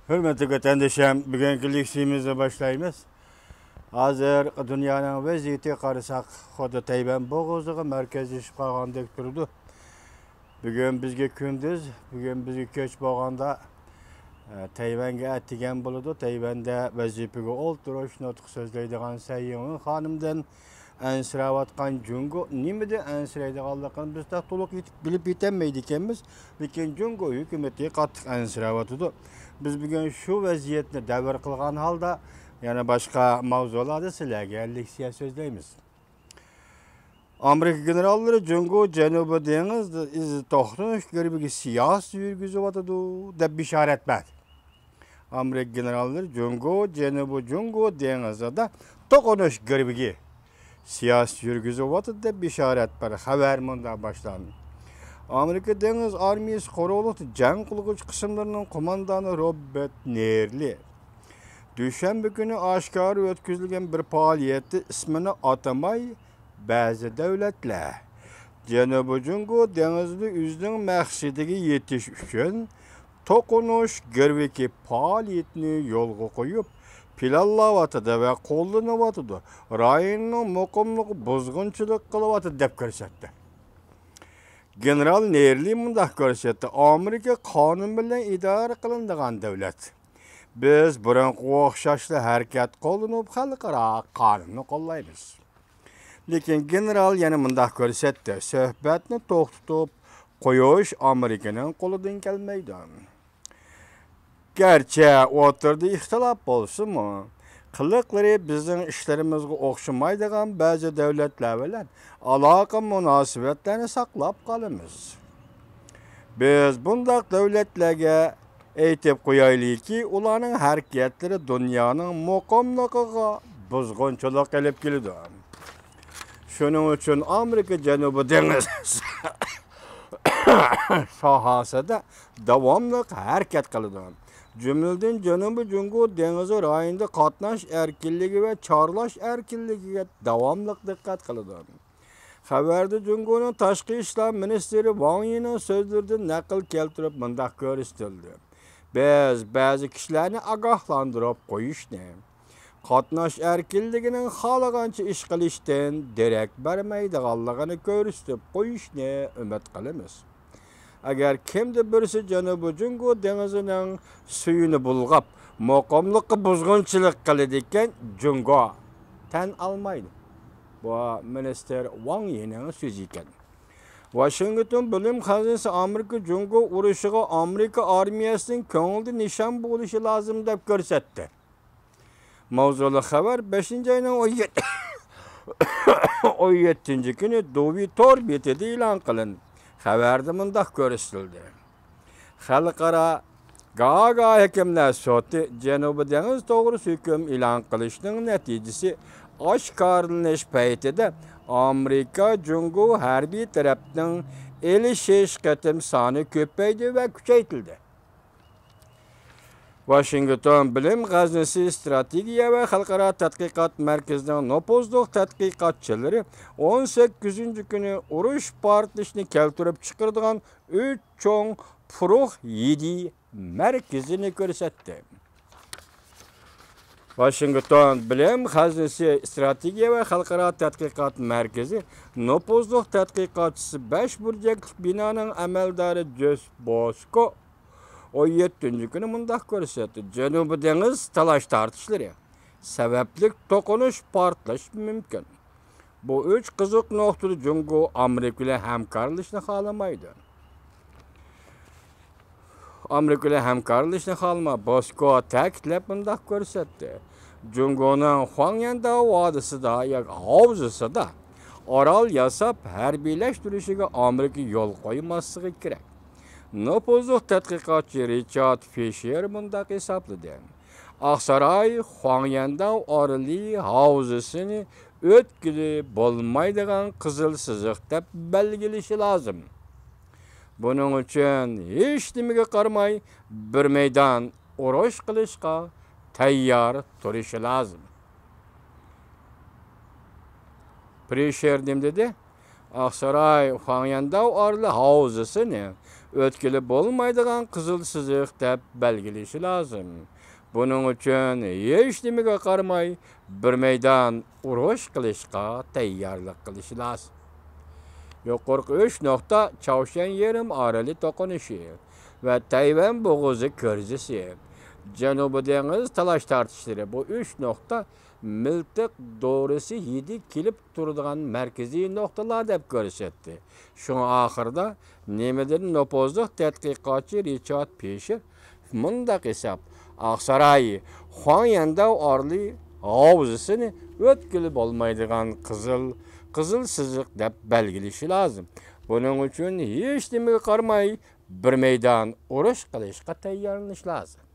Hürmetli vatandaşım, bugünkü leksiyimizi başlayımız. Hazır dünyanın vaziyeti qarasak, xoda Tayvan boğazığı merkezleşip qalgandek turdu. Bugün bizge gündüz, bugün bizge köç bolganda Tayvanga atigan boludu. Tayvanda vazifege olturuş nutq sözleydigan Sayyin hanımdan ansiravatqan Jungo nimede ansiraydiganligini biz de to'liq bilib yetemeydi ekanmiz. Lekin Jungo hukumati qattiq ansiravatıdı. Biz bugün şu vaziyetni davr qilgan holda yana boshqa mavzularda sizlarga leksiya so'zlaymiz. Amerika generalları Jungo Janubiy dengizda iz to'xtanish garbiga siyosiy yurgizyapti deb bishorat berdi. Amerika generalları Janubiy Jungo dengizida to'qinish garbiga siyasi yürgüzüvatı da bisharat berdi. Xabar munda başlandı. Amerika Deniz Armiyası Qoruluqda jang qilg'uchi qismlarining qo'mondoni Robert Nerli dushanba kuni oshkora o'tkazilgan bir faoliyatda ismini atamay ba'zi davlatlar Janubiy Jungo dengizida o'zining maqsadiga yetish uchun to'qinish garviki faoliyatni yo'lga qo'yib planlavatıdı ve qo'llanyapti. Rayonning muqimligi buzg'unchilik qilyapti deb ko'rsatdi. General Nerli mundaq ko'rsatdi. Amerika qonun bilan idora qilinadigan davlat. Biz burunqi o'xshashli harakat qo'llanib xalqaro qonunni qo'llaymiz. Lekin general yana mundaq ko'rsatdi. Suhbatni to'xtatib qo'yish Amerikaning qo'lidan kelmaydi. Gerçi o'tirdi ixtilof bo'lsa-mu, qiliqlari bizning ishlarimizga o'xshamaydigan ba'zi davlatlar bilan aloqa munosabatlarni saqlab qolamiz. Biz bundaq davlatlarga aytib qo'yaylikki, ularning harakatlari dunyoning muqimligiga buzg'unchilik qilib keladi. Shuning uchun Amerika Janubiy dengiz sohasida davomli harakat qiladi. Cümleden Janubiy Jungo dengizi rayonida qatnash erkinligi ve chorlash erkinligiga davomli diqqat qiladi. Xabarda Jungoning tashqi ishlar ministri Wang Yining so'zlaridan naql keltirib mundaq ko'rsatildi. Biz ba'zi kishilarni ogohlantirib qo'yishni, qatnash erkinligining xohlagancha ish qilishdan darak bermaydiganligini ko'rsatib qo'yishni umid qilamiz. Agar kimde birisi Janubiy Jungo dengizining suyini bulg'ab, muqimlikqa buzg'unchilik qiladi ekan, Jungo tan olmaydi. Bu minister Wang Yining so'zi ekan. Washington bilim xazinasi Amerika Jungo urushiga Amerika armiyasining ko'ngilda nishon bo'lishi lozim deb ko'rsatdi. Mavzuli xabar 5-oyning 17-kuni Dovi Tor betida e'lon qilindi. Xabarda mundaq ko'rsatildi. Xalqaro Gaaga hakimlar soti Janubiy dengiz to'g'risida hukm e'lon qilishning natijasi oshkorlanish paytida Amerika Jungo harbiy tarafning elishish qatim soni ko'paydi va kuchaytirildi. Washington bilim g'aznasi strategiya va xalqaro tadqiqot markazining nopozliq tadqiqotchilari 18-kuni urush portlashini keltirib chiqaradigan 3 cho'ng Purux 7 markazini ko'rsatdi. Washington bilim g'aznasi strategiya va xalqaro tadqiqot markazi nopozliq tadqiqotchisi 5 burjakli binoning amaldori Jos Bosko 17-kuni mundaq ko'rsatdi. Janubiy dengiz talash tortishlari sababli to'qinish portlash mumkin. Bu 3 qiziq nuqtada Jungo Amerika bilan hamkorlashni xohlamaydi. Amerika bilan hamkorlashni xohlama Bosko ta'kidlab mundaq ko'rsatdi. Jungoning Huangyan vodisida yoki havzasida orol yasab harbiylashtirishiga Amerika yo'l qo'ymasligi kerak. Nopozliq tadqiqotchi Richard Fisher mundaq hisobladi. Aqsaray Huangyandan oroli havzasini o'tkili bo'lmaydigan qizil siziq deb belgilashi lozim. Buning uchun hech nimaga qaramay bir maydon urush qilishga tayyor turishi lozim. Fisher nim dedi. Aqsaray Huangyandan oroli havzasini ötkili bolmaydigan qızıl sızıq dep belgilişi lazım. Bunun üçün hiç nimege qarmay bir meydan uruş qilishqa tayyorlik qilishi lazım. Yuqorqi 3 nokta Çavuşan yerim arali toqunuşu ve Tayvan boğuzu körzisi. Janubi dengiz talaş tartışları bu 3 nokta miltiq doğrusu 7 kilip turadigan merkezi noktalar deb ko'rsatdi. Şuna ahırda Nemederin nopozluq tadqiqotchi Richard Pesher mundaq hesap Aqsaray, Xuanyanda orli havzasini ötkilib olmaydigan qızıl sızıq deb belgilishi lazım. Bunun üçün hiç nimege qarmay bir meydan uruş qilishqa tayyorlanish lazım.